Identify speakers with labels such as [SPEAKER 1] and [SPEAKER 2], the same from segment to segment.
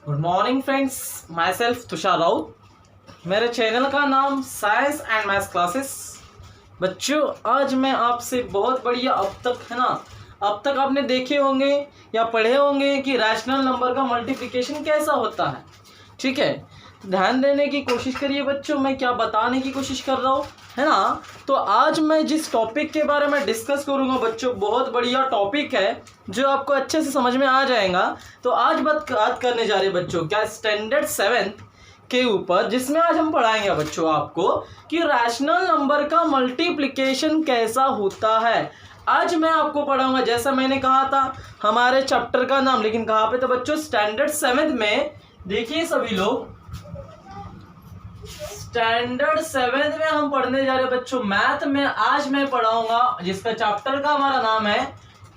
[SPEAKER 1] Good morning friends, my self Tushar Raut. मेरे channel का नाम साइंस एंड मैथ्स क्लासेस। बच्चों, आज मैं आपसे बहुत बढ़िया अब तक आपने देखे होंगे या पढ़े होंगे कि रैशनल नंबर का मल्टीप्लिकेशन कैसा होता है। ठीक है, ध्यान देने की कोशिश करिए बच्चों, मैं क्या बताने की कोशिश कर रहा हूँ, है ना। तो आज मैं जिस टॉपिक के बारे में डिस्कस करूँगा बच्चों, बहुत बढ़िया टॉपिक है जो आपको अच्छे से समझ में आ जाएगा। तो आज बात करने जा रहे हैं बच्चों, क्या स्टैंडर्ड 7th के ऊपर, जिसमें आज हम पढ़ाएंगे बच्चों आपको कि रैशनल नंबर का मल्टीप्लिकेशन कैसा होता है। आज मैं आपको पढ़ाऊंगा, जैसा मैंने कहा था हमारे चैप्टर का नाम, लेकिन कहाँ पे तो बच्चों स्टैंडर्ड 7th में। देखिए सभी लोग, स्टैंडर्ड 7th में हम पढ़ने जा रहे हैं बच्चों मैथ में। आज मैं पढ़ाऊंगा जिसका चैप्टर का हमारा नाम है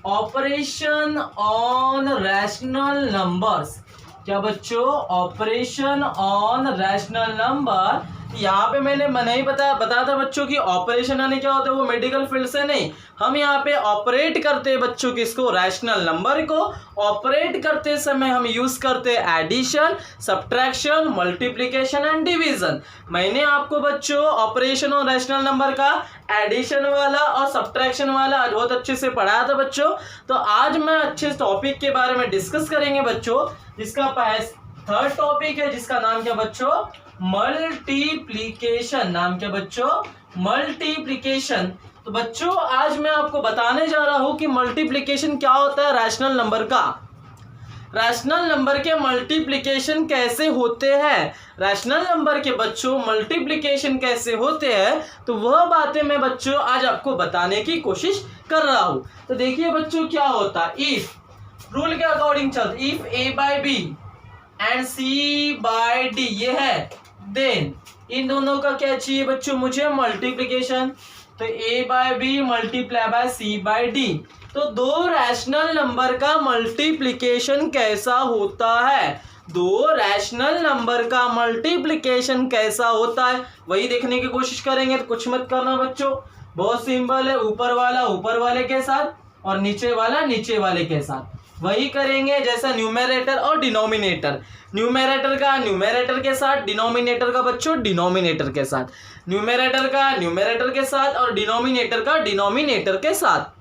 [SPEAKER 1] ऑपरेशन ऑन रैशनल नंबर्स। क्या बच्चों? Operation on rational number. यहाँ पे मैंने नहीं बताया था बच्चों कि ऑपरेशन यानी क्या होता है, वो मेडिकल फील्ड से नहीं, हम यहाँ पे ऑपरेट करते हैं बच्चों किसको? रैशनल नंबर को। ऑपरेट करते समय हम यूज करते हैं addition, subtraction, multiplication and division. मैंने आपको बच्चों ऑपरेशन और रैशनल नंबर का एडिशन वाला और सब्ट्रैक्शन वाला आज बहुत अच्छे से पढ़ाया था बच्चों। तो आज मैं अच्छे टॉपिक के बारे में डिस्कस करेंगे बच्चों, जिसका थर्ड टॉपिक है, जिसका नाम क्या बच्चों? मल्टीप्लिकेशन। नाम क्या बच्चों? मल्टीप्लिकेशन। तो बच्चों आज मैं आपको बताने जा रहा हूं कि मल्टीप्लिकेशन क्या होता है रैशनल नंबर का। रैशनल नंबर के मल्टीप्लिकेशन कैसे होते हैं, रैशनल नंबर के बच्चों मल्टीप्लिकेशन कैसे होते हैं, तो वह बातें मैं बच्चों आज आपको बताने की कोशिश कर रहा हूं। तो देखिए बच्चों क्या होता है, इफ रूल के अकॉर्डिंग चलते, if A by B and C by D ये है, देन इन दोनों का क्या चाहिए बच्चों? मुझे मल्टीप्लिकेशन। तो A by B multiply by C by D. तो दो रैशनल नंबर का मल्टीप्लिकेशन कैसा होता है, दो रैशनल नंबर का मल्टीप्लिकेशन कैसा होता है, वही देखने की कोशिश करेंगे। तो कुछ मत करना बच्चों, बहुत सिंपल है, ऊपर वाला ऊपर वाले के साथ और नीचे वाला नीचे वाले के साथ वही करेंगे, जैसा न्यूमेरेटर और डिनोमिनेटर। न्यूमेरेटर का न्यूमेरेटर के साथ, डिनोमिनेटर का बच्चों डिनोमिनेटर के साथ, न्यूमेरेटर का न्यूमेरेटर के साथ और डिनोमिनेटर का डिनोमिनेटर के साथ।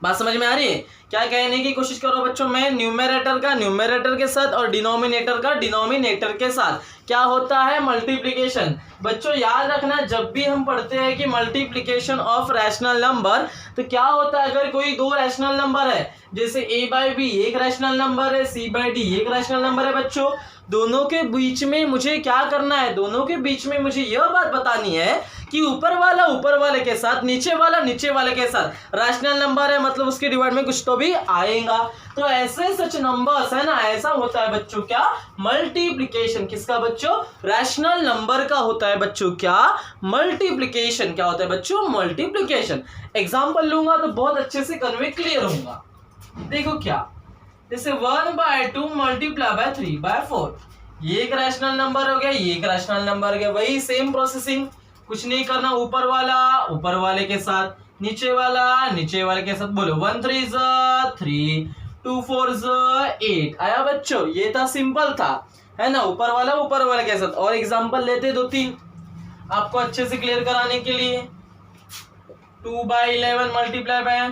[SPEAKER 1] बात समझ में आ रही है? क्या कहने की कोशिश करो बच्चों, मैं न्यूमेरेटर का न्यूमेरेटर के साथ और डिनोमिनेटर का डिनोमिनेटर के साथ क्या होता है? मल्टीप्लिकेशन। बच्चों याद रखना, जब भी हम पढ़ते हैं कि मल्टीप्लिकेशन ऑफ रैशनल नंबर, तो क्या होता है, अगर कोई दो रैशनल नंबर है, जैसे ए बाय बी एक रैशनल नंबर है, सी बाय डी एक रैशनल नंबर है बच्चों, दोनों के बीच में मुझे क्या करना है, दोनों के बीच में मुझे यह बात बतानी है कि ऊपर वाला ऊपर वाले के साथ, नीचे वाला नीचे वाले के साथ रैशनल नंबर है, मतलब उसके डिवाइड में कुछ तो भी आएगा। तो ऐसे सच नंबर्स है ना, ऐसा होता है बच्चों क्या? मल्टीप्लिकेशन। किसका बच्चों? रैशनल नंबर का होता है बच्चों क्या? मल्टीप्लिकेशन। क्या होता है बच्चों? मल्टीप्लिकेशन। एग्जांपल लूंगा तो बहुत अच्छे से कन्वे क्लियर होगा। देखो क्या, जैसे 1/2 मल्टीप्लाई बाय 3/4, ये एक रैशनल नंबर हो गया, ये एक रैशनल नंबर हो गया। वही सेम प्रोसेसिंग, कुछ नहीं करना, ऊपर वाला ऊपर वाले के साथ, नीचे वाला नीचे वाले के साथ। बोलो 1 3 3, 2 4 8। आया बच्चों? ये था, सिंपल था, है ना, ऊपर वाला ऊपर वाले के साथ। और एग्जांपल लेते 2-3 आपको अच्छे से क्लियर कराने के लिए। 2/11 मल्टीप्लाई बाय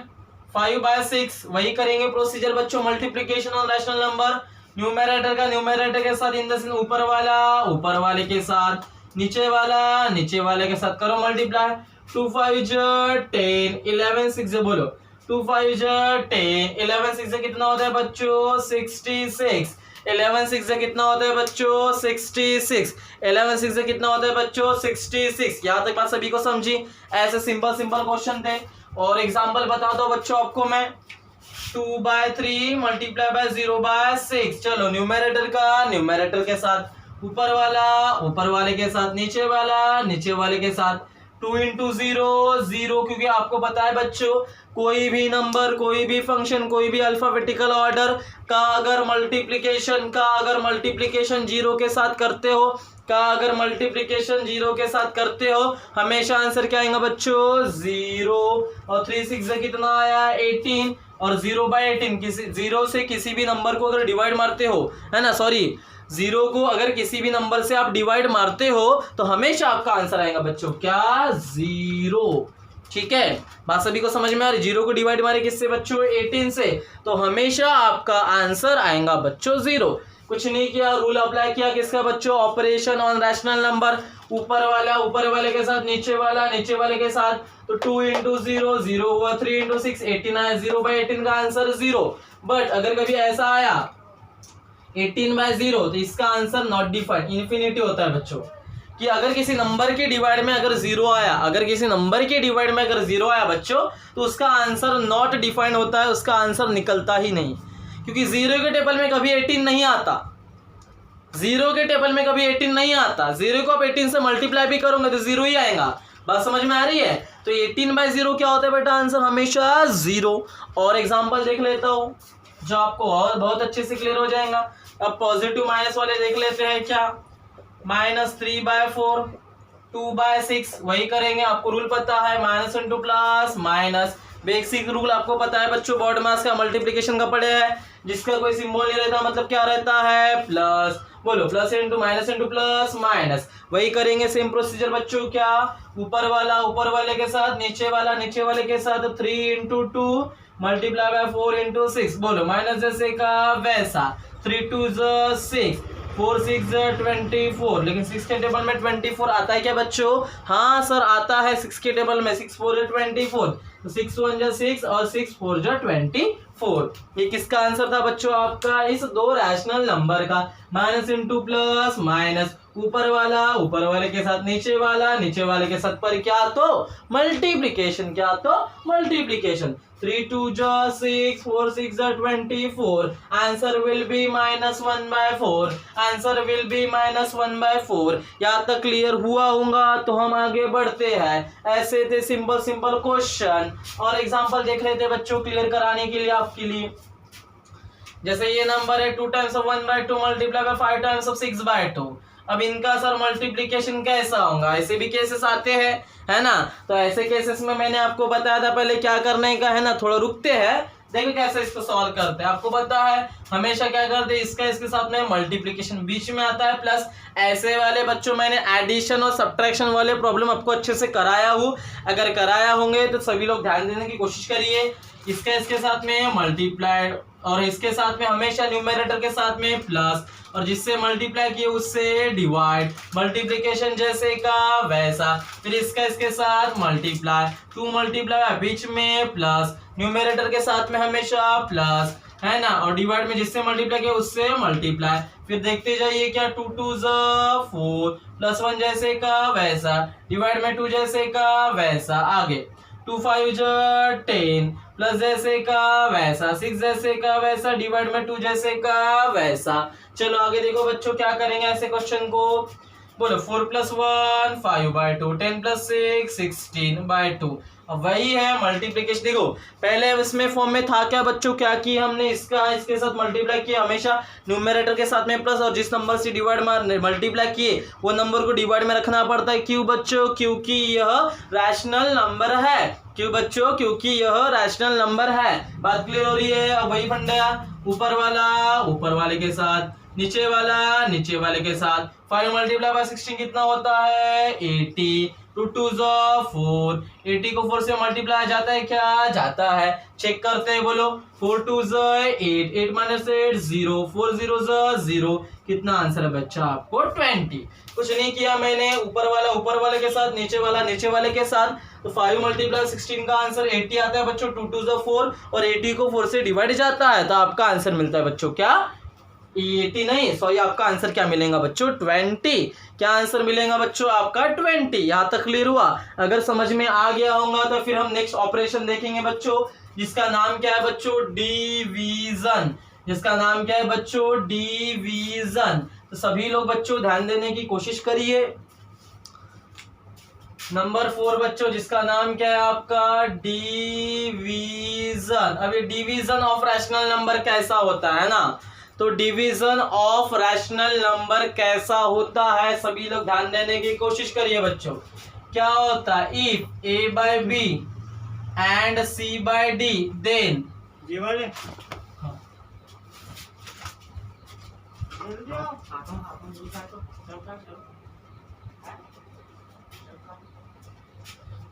[SPEAKER 1] 5/6, वही करेंगे प्रोसीजर बच्चों, multiplication on rational number. Numerator का न्यूमेरेटर के साथ, इन द सेंस ऊपर वाला ऊपर वाले के साथ, नीचे वाला नीचे वाले के साथ करो मल्टीप्लाई। 2 5 10, 11 6 बोलो 2 5 10, 11 6 कितना होता है बच्चों? 66। 11 6 कितना होता है बच्चों? 66। 11 6 कितना होता है बच्चों? 66। यहाँ तक बात सभी को समझी? ऐसे सिंपल सिंपल क्वेश्चन थे। और एग्जांपल बता दो बच्चों आपको मैं, 2/3 मल्टीप्लाई बाय 0/6। चलो न्यूमेरेटर का न्यूमेरेटर के साथ, ऊपर वाला ऊपर वाले के साथ, नीचे वाला नीचे वाले के साथ। 2 × 0 0, क्योंकि आपको पता है बच्चों, कोई भी नंबर, कोई भी फंक्शन, कोई भी अल्फाबेटिकल ऑर्डर का अगर मल्टीप्लिकेशन 0 के साथ करते हो, अगर मल्टीप्लिकेशन 0 के साथ करते हो, हमेशा आंसर क्या आएगा बच्चों? 0। और 3 6 कितना आया? 18। और 0/18 किसी 0 से किसी भी नंबर को अगर डिवाइड मारते हो, है ना, सॉरी 0 को अगर किसी भी नंबर से आप डिवाइड मारते हो तो हमेशा आपका आंसर आएगा बच्चों क्या 0। ठीक है, बात सभी को समझ में आ रही। 0 को डिवाइड मारे किससे बच्चों 18 से, तो हमेशा आपका आंसर आएगा बच्चों 0। कुछ नहीं किया, रूल अप्लाई किया किसका बच्चों, ऑपरेशन ऑन रैशनल नंबर, ऊपर वाला ऊपर वाले के साथ नीचे वाले के साथ, तो 2 इंटू 0 0 हुआ, 3 इंटू 6 18 आया, 0/18 का आंसर 0। बट अगर कभी ऐसा आया 18/0 तो इसका आंसर नॉट डिफाइंड, इन्फिनिटी होता है बच्चों, कि अगर किसी नंबर के डिवाइड में अगर 0 आया, अगर किसी नंबर के डिवाइड में अगर 0 आया बच्चों तो उसका आंसर नॉट डिफाइंड होता है, उसका आंसर निकलता ही नहीं, क्योंकि 0 के टेबल में कभी 18 नहीं आता, 0 के टेबल में कभी 18 नहीं आता। 0 को आप 18 से मल्टीप्लाई भी करोगे तो 0 ही आएगा। बात समझ में आ रही है? तो 18/0 क्या होता है बेटा, आंसर हमेशा 0। और एग्जांपल देख लेता हूं जो आपको और बहुत अच्छे से क्लियर हो जाएगा। अब पॉजिटिव माइनस वाले देख लेते हैं, क्या -3/4 2/6 वही करेंगे, आपको रूल पता है, minus into plus minus, basic rule आपको पता है बच्चों, बॉड मास का मल्टीप्लिकेशन का पढ़े है, जिसका कोई सिंबल नहीं रहता मतलब क्या रहता है प्लस, बोलो प्लस इंटू प्लस माइनस, वही करेंगे सेम प्रोसीजर बच्चों, क्या ऊपर वाले के साथ नीचे वाले के साथ, 3 इंटू 2 मल्टीप्लाई बाय 4 इंटू 6, बोलो माइनस जैसे का वैसा, 3 2 6 4 6 24, लेकिन 6 के टेबल में 24 आता है क्या बच्चों? हाँ सर आता है, 6 के टेबल में 6 4 24, तो 6 1 6 और 6 4 24। ये किसका आंसर था बच्चों आपका, इस दो रैशनल नंबर का, माइनस इंटू प्लस माइनस, ऊपर वाले के साथ नीचे वाले के साथ पर क्या तो मल्टीप्लिकेशन, क्या तो multiplication, 3 2 6 4 6 24, answer will be -1/4, answer will be -1/4। यहाँ तक क्लियर हुआ होगा तो हम आगे बढ़ते हैं। ऐसे थे सिंपल क्वेश्चन, और एग्जांपल देख लेते हैं बच्चों क्लियर कराने के लिए आपके लिए। जैसे ये नंबर है 2 टाइम्स 1/2 मल्टीप्लाई बाय 5 टाइम्स 6/2, अब इनका सर मल्टीप्लिकेशन कैसा होगा, ऐसे भी केसेस आते हैं, है ना। तो ऐसे केसेस में मैंने आपको बताया था पहले क्या करने का, है ना, थोड़ा रुकते हैं, देखो कैसे इसको सॉल्व करते हैं। आपको पता है हमेशा क्या करते हैं, इसका इसके साथ में मल्टीप्लिकेशन बीच में आता है, प्लस ऐसे वाले बच्चों मैंने एडिशन और सब्ट्रैक्शन वाले प्रॉब्लम आपको अच्छे से कराया हूँ, अगर कराया होंगे तो सभी लोग ध्यान देने की कोशिश करिए। इसका इसके साथ में मल्टीप्लाइड और इसके साथ में हमेशा न्यूमरेटर के साथ में प्लस, और जिससे मल्टीप्लाई किए उससे डिवाइड, मल्टीप्लिकेशन जैसे का वैसा, फिर इसका इसके साथ मल्टीप्लाई, 2 मल्टीप्लाई बीच में प्लस, न्यूमरेटर के साथ में हमेशा प्लस, है ना, और डिवाइड में जिससे मल्टीप्लाई किया उससे मल्टीप्लाई, फिर देखते जाइए क्या 2 2 4 प्लस 1 जैसे का वैसा, डिवाइड में 2 जैसे का वैसा, आगे 2 5 10 प्लस जैसे का वैसा, 6 जैसे का वैसा, डिवाइड में 2 जैसे का वैसा। चलो आगे देखो बच्चों क्या करेंगे ऐसे क्वेश्चन को, बोलो 4 + 1 5/2, 10 + 6 16/2। अब वही है मल्टीप्लिकेशन, देखो पहले इसमें फॉर्म में था क्या बच्चों, क्या किया हमने, इसका इसके साथ मल्टीप्लाई किया, हमेशा न्यूमरेटर के साथ में प्लस, और जिस नंबर से डिवाइड में मल्टीप्लाई किए वो नंबर को डिवाइड में रखना पड़ता है। क्यों बच्चों, क्योंकि यह रैशनल नंबर है, क्यों बच्चों, क्योंकि यह रैशनल नंबर है। बात क्लियर हो रही है? अब वही फंडा, ऊपर वाले के साथ, नीचे वाले के साथ, 5 × 16 कितना होता है 80, 2 2 4, 80 को 4 से मल्टीप्लाई जाता है क्या, जाता है, चेक करते हैं, बोलो 4 2 8, 8 - 8 0, 4 0 0, कितना आंसर है बच्चा आपको 20। कुछ नहीं किया मैंने, ऊपर वाले के साथ, नीचे वाले के साथ, तो 5 × 16 का आंसर 80 आता है बच्चों, 2 2 4, और 80 को 4 से डिवाइड जाता है, तो आपका आंसर मिलता है बच्चों क्या 80 नहीं, सॉरी, आपका आंसर क्या मिलेगा बच्चों 20। क्या आंसर मिलेगा बच्चों आपका 20। यहाँ तक क्लियर हुआ? अगर समझ में आ गया होगा तो फिर हम नेक्स्ट ऑपरेशन देखेंगे बच्चों, जिसका नाम क्या है बच्चों डिवीजन, जिसका नाम क्या है बच्चों डिवीजन। तो सभी लोग बच्चों ध्यान देने की कोशिश करिए। नंबर 4 बच्चों, जिसका नाम क्या है आपका डिवीजन। अब ये डिवीजन ऑफ रैशनल नंबर कैसा होता है ना, तो डिवीजन ऑफ रैशनल नंबर कैसा होता है, सभी लोग ध्यान देने की कोशिश करिए बच्चों। क्या होता है, if a/b and c/d then
[SPEAKER 2] ये वाले
[SPEAKER 1] हाँ।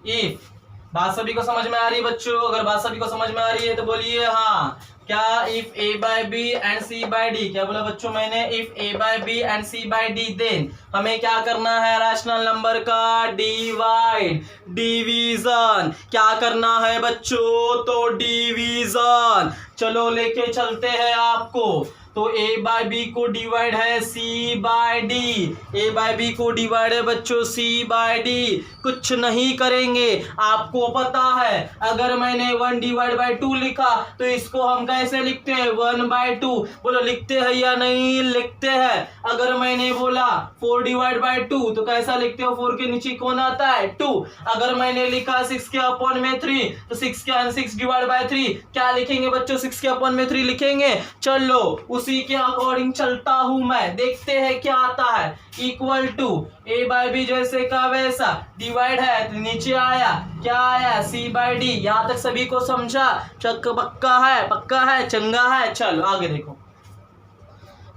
[SPEAKER 1] इफ बात सभी को समझ में आ रही है बच्चों? अगर बात सभी को समझ में आ रही है तो बोलिए हाँ। क्या? If A by B and C by D. क्या बोला बच्चों मैंने? If A by B and C by D, then हमें क्या करना है? रैशनल नंबर का डिवाइड, डिवीजन। क्या करना है बच्चों? तो डिवीजन। चलो लेके चलते हैं आपको। तो ए बाय बी को डिवाइड है सी by D, A by B को डिवाइड है बच्चों सी बाय डी। कुछ नहीं करेंगे, आपको पता है अगर मैंने 1 डिवाइड बाय 2 लिखा तो इसको हम कैसे लिखते हैं? 1 बाय 2। बोलो लिखते हैं या नहीं लिखते हैं? अगर मैंने बोला 4 डिवाइड बाय 2 तो कैसा लिखते हो? 4 के नीचे कौन आता है? 2। अगर मैंने लिखा 6 के अपॉन में 3 तो 6 डिवाइड बाय 3 क्या लिखेंगे बच्चों? 6 के अपॉन में 3 लिखेंगे। चलो उसी के अकॉर्डिंग चलता हूं मैं, देखते हैं क्या आता है। Equal to A by B जैसे का वैसा, डिवाइड है तो नीचे आया, क्या आया? सी बाय डी। यहां तक सभी को समझा? पक्का है? पक्का है? चंगा है? चलो आगे देखो।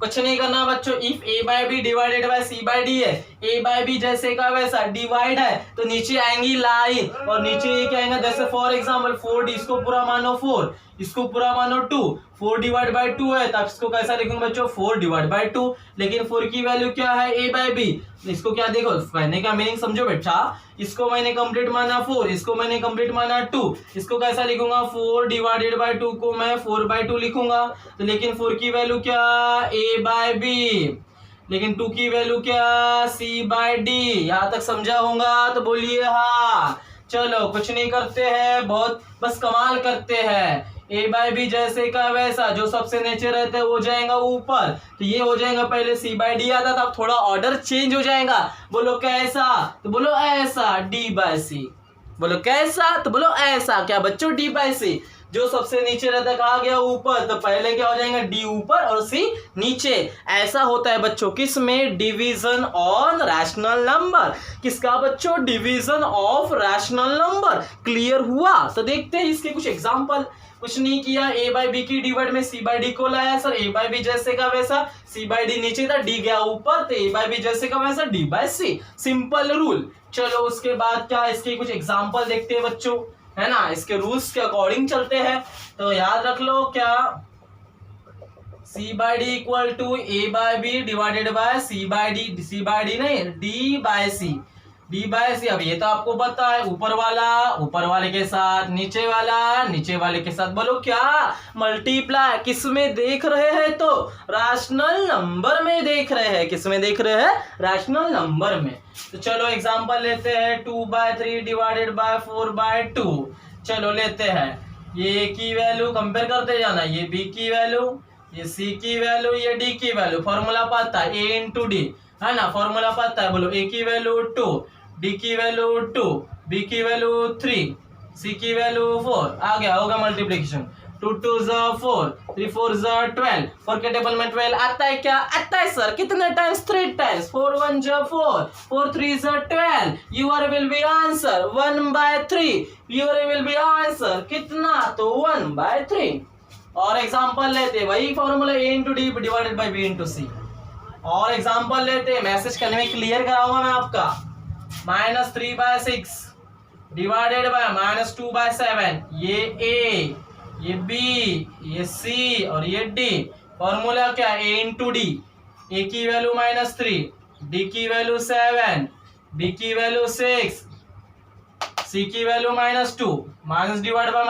[SPEAKER 1] कुछ नहीं करना बच्चों। If A by B divided by C by D है, ए बाय बी जैसे का वैसा, डिवाइड है तो नीचे आएंगी लाइन, और नीचे ये क्या आएगा? जैसे फॉर एग्जांपल 4 इसको पूरा मानो 4, इसको पूरा मानो 2। 4 डिवाइड बाय 2 है तो इसको कैसा लिखूंगा बच्चों? 4 डिवाइड बाय 2। लेकिन 4 की वैल्यू क्या है? A by B. इसको क्या देखो, कहने का मीनिंग समझो बेटा। इसको मैंने कंप्लीट माना 4, इसको मैंने कंप्लीट माना 2। इसको कैसा लिखूंगा? 4 डिवाइडेड बाय 2 को मैं 4 बाय 2 लिखूंगा। तो लेकिन 4 की वैल्यू क्या? ए बाय बी। लेकिन 2 की वैल्यू क्या? C by D. यहां तक समझा होगा तो बोलिए हाँ। चलो कुछ नहीं करते हैं, बहुत बस कमाल करते हैं। ए बाय बी जैसे का वैसा, जो सबसे नीचे रहता है वो जाएगा ऊपर, तो ये हो जाएगा। पहले सी बाय डी आता था, अब थोड़ा ऑर्डर चेंज हो जाएगा। बोलो कैसा? तो बोलो ऐसा, डी बाय सी। बोलो कैसा? तो बोलो ऐसा। क्या बच्चों? डी बाय सी। जो सबसे नीचे रहता है कहा गया ऊपर, तो पहले क्या हो जाएगा? डी ऊपर और सी नीचे। ऐसा होता है बच्चों किस में? Division on rational number. किसका बच्चों? Division of rational number. Clear हुआ? तो देखते हैं इसके कुछ एग्जांपल। कुछ नहीं किया, ए बाय बी की डिवाइड में सी बाय डी को लाया सर। ए बाय बी जैसे का वैसा, सी बाय डी नीचे था, डी गया ऊपर, तो ए बाय बी जैसे का वैसा, D by C. Simple rule. चलो उसके बाद क्या, इसके कुछ एग्जांपल देखते हैं बच्चों, है ना। इसके रूल्स के अकॉर्डिंग चलते हैं। तो याद रख लो क्या, C by D equal to A by B divided by C by D. C by D नहीं, D by C. D by C. अब ये तो आपको पता है, ऊपर वाला ऊपर वाले के साथ, नीचे वाला नीचे वाले के साथ। बोलो क्या? मल्टीप्लाई। किस में देख रहे हैं? तो रैशनल नंबर में देख रहे हैं। किस में देख रहे हैं? रैशनल नंबर में। तो चलो एग्जांपल लेते हैं। 2 बाय 3 डिवाइडेड बाय 4 बाय 2। चलो लेते हैं। ये की वैल्यू कंपेयर करते जाना, ये बी की वैल्यू, ये सी की वैल्यू, ये डी की वैल्यू। फॉर्मूला पता है, ए इंटू डी, है ना। फॉर्मूला पता है। बोलो ए की वैल्यू 2, डी की वैल्यू 2, बी की वैल्यू 3, सी की वैल्यू 4। आ गया, होगा मल्टीप्लिकेशन। 2 2 4, 3 4 12। 4 के टेबल में 12 आता है क्या? आता है सर। कितने times? 3 times. 4 1 4, 4 3 12। Your will be answer 1 by 3। Your will be answer कितना? तो 1 बाय 3। और एग्जांपल लेते, वही formula A into D divided by B into C. और एग्जांपल लेते, मैसेज करने में क्लियर कराऊंगा मैं आपका। -3 बाय 6 डिवाइडेड बाय -2 बाय 7। ये ए, ये बी, ये सी और ये डी। फॉर्मूला क्या? ए इंटू डी। ए की वैल्यू -3, डी की वैल्यू 7, बी की वैल्यू 6, सी की value -2। Minus divide by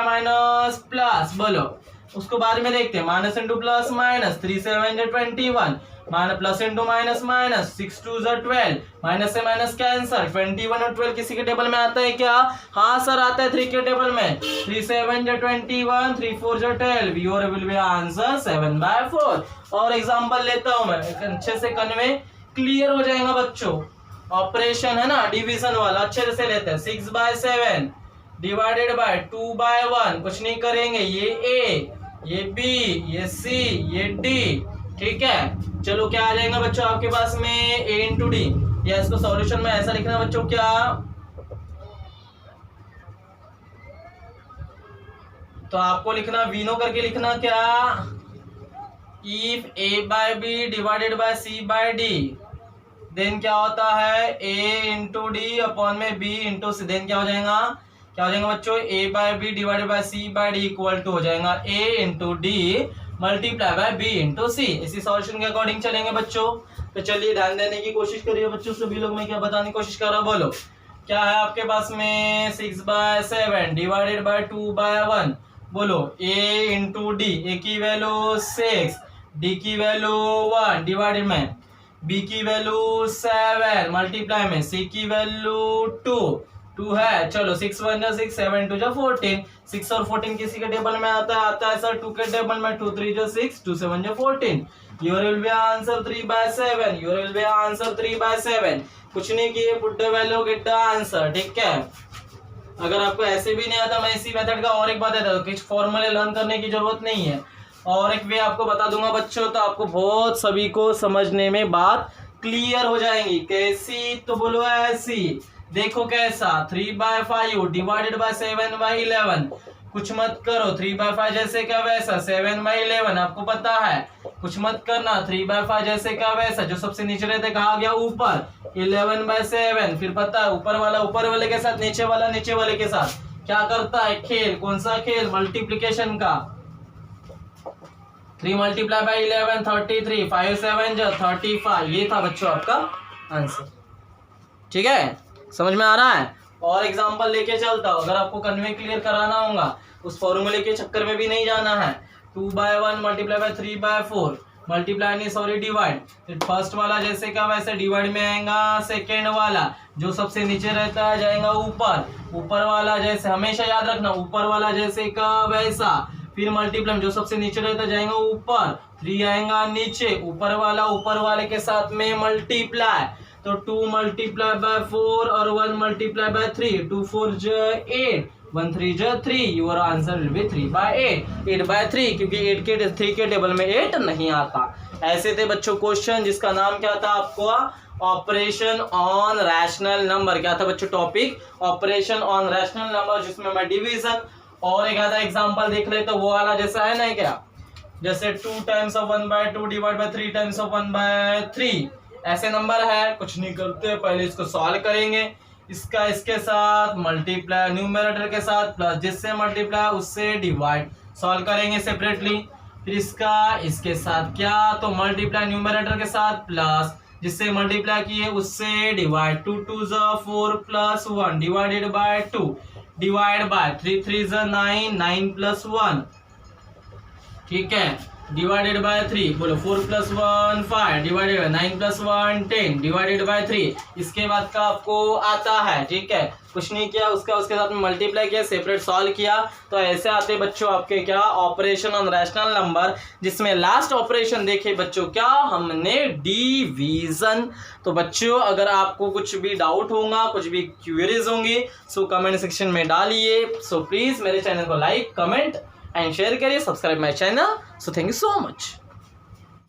[SPEAKER 1] minus plus. बोलो उसको बाद में देखते हैं। Minus into plus minus, 3 7 21, minus plus into minus minus, 6 2 12, minus से माइनस कैंसर। 21 और 12 किसी के टेबल में आता है क्या? हाँ सर आता है, 3 के टेबल में। 3 7 21, 3 4 12। Your will be answer 7 by 4। और एग्जांपल लेता हूं मैं, अच्छे से कन्वे क्लियर हो जाएगा बच्चों। ऑपरेशन है ना, डिवीजन वाला, अच्छे से लेते हैं। 6 बाय 7 डिवाइडेड बाय 2 बाय 1। कुछ नहीं करेंगे, ये ए, ये बी, ये सी, ये डी। ठीक है। चलो क्या आ जाएगा बच्चों आपके पास में? ए इंटू डी। या इसको सॉल्यूशन में ऐसा लिखना बच्चों, क्या तो आपको लिखना वीनो करके लिखना क्या, if A by B divided by C by D, then क्या होता है ए इंटू डी अपॉन में बी इंटू सी, देन क्या हो जाएगा बच्चों, A by B divided by C by D equal to हो जाएगा A into D multiply by B into C. इसी सॉल्यूशन के अकॉर्डिंग चलेंगे बच्चों। तो चलिए ध्यान देने की कोशिश करिए बच्चों, सभी लोग मैं क्या बताने की कोशिश कर रहा हूँ, बोलो क्या है आपके पास में 6/7 डिवाइडेड बाय 2/1, बोलो a इंटू डी, ए की वैल्यू 6, डी की वैल्यू 1 डिवाइडेड में b की वैल्यू 7 मल्टीप्लाई में c की वैल्यू 2 है। चलो 6 1 जा 6, 7 2 जा 14, 6 और 14 किसी के टेबल में आता है सर 2 के टेबल में, 2 3 जा 6, 2 7 जा 14, your will be answer 3/7, your will be answer 3/7। कुछ नहीं किए, put the value get the answer, ठीक है। अगर आपको ऐसे भी नहीं आता, मैं इसी मेथड का और एक बात देता हूँ, कुछ फॉर्मूले लर्न करने की जरूरत नहीं है, और एक वे आपको बता दूंगा बच्चों, तो आपको बहुत सभी को समझने में बात क्लियर हो जाएंगी। कैसी, तो बोलो ऐसी, देखो कैसा 3/5 डिवाइडेड बाय 7/11, कुछ मत करो 3/5 जैसे क्या वैसा, 7/11 आपको पता है, कुछ मत करना 3/5 जैसे क्या वैसा, जो सबसे नीचे रहते कहा गया ऊपर, 11/7, फिर पता है ऊपर वाला ऊपर वाले के साथ, नीचे वाला नीचे वाले के साथ क्या करता है खेल, कौन सा खेल, मल्टीप्लिकेशन का। 3 मल्टीप्लाई बाय 11 33, 5 7 जा 35, ये था बच्चों आपका आंसर, ठीक है, समझ में आ रहा है। और एग्जांपल लेके चलता हूं, अगर आपको कन्वे क्लियर कराना होगा उस फॉर्मूले के चक्कर में भी नहीं जाना है। 2/1 मल्टीप्लाई बाय 3/4, मल्टीप्लाई नहीं सॉरी डिवाइड, फर्स्ट वाला जैसे का वैसे डिवाइड में आएगा, सेकेंड वाला जो सबसे नीचे रहता है जाएगा ऊपर, ऊपर वाला जैसे हमेशा याद रखना ऊपर वाला जैसे का वैसा, फिर मल्टीप्लाई जो सबसे नीचे रहता जाएगा ऊपर, 3 आएगा नीचे, ऊपर वाले के साथ में मल्टीप्लाई, तो 2 मल्टीप्लाई बाय 4 और 1 मल्टीप्लाई बाय 3, 2 4 जा 8, 1 3 जा 3, योर आंसर विल बी 3/8, 8/3, क्योंकि 8 के 3 के टेबल में 8 नहीं आता। ऐसे थे बच्चों क्वेश्चन, जिसका नाम क्या था आपको, ऑपरेशन ऑन रैशनल नंबर। क्या था बच्चों topic, operation on rational number, जिसमें मैं डिवीजन और एक आधा एग्जांपल देख ले, तो वो वाला जैसा है ना क्या, जैसे 2 times of 1/2 divide by 3 times of 1/3, ऐसे नंबर है। कुछ नहीं करते, पहले इसको सॉल्व करेंगे, इसका इसके साथ मल्टीप्लाई न्यूमरेटर के साथ प्लस जिससे मल्टीप्लाई उससे डिवाइड, सॉल्व करेंगे सेपरेटली, फिर इसका इसके साथ क्या, तो मल्टीप्लाई न्यूमरेटर के साथ प्लस जिससे मल्टीप्लाई किए उससे डिवाइड, 2 2 जा 4 plus 1 divided by 2 divide by 3 3 जा 9 9 प्लस 1, ठीक है, डिवाइडेड बाय 3, बोलो 4 plus 1 5 divided by 9 plus 1 10 divided by 3। इसके बाद का आपको आता है, ठीक है, कुछ नहीं किया, उसका उसके साथ में मल्टीप्लाई किया, सेपरेट सॉल्व किया, तो ऐसे आते बच्चों आपके क्या, ऑपरेशन ऑन रैशनल नंबर, जिसमें लास्ट ऑपरेशन देखे बच्चों क्या, हमने डिवीजन। तो बच्चों अगर आपको कुछ भी डाउट होगा, कुछ भी क्वेरीज होंगी, सो कमेंट सेक्शन में डालिए। सो प्लीज मेरे चैनल को लाइक कमेंट एंड शेयर करिए, subscribe my channel. So thank you so much.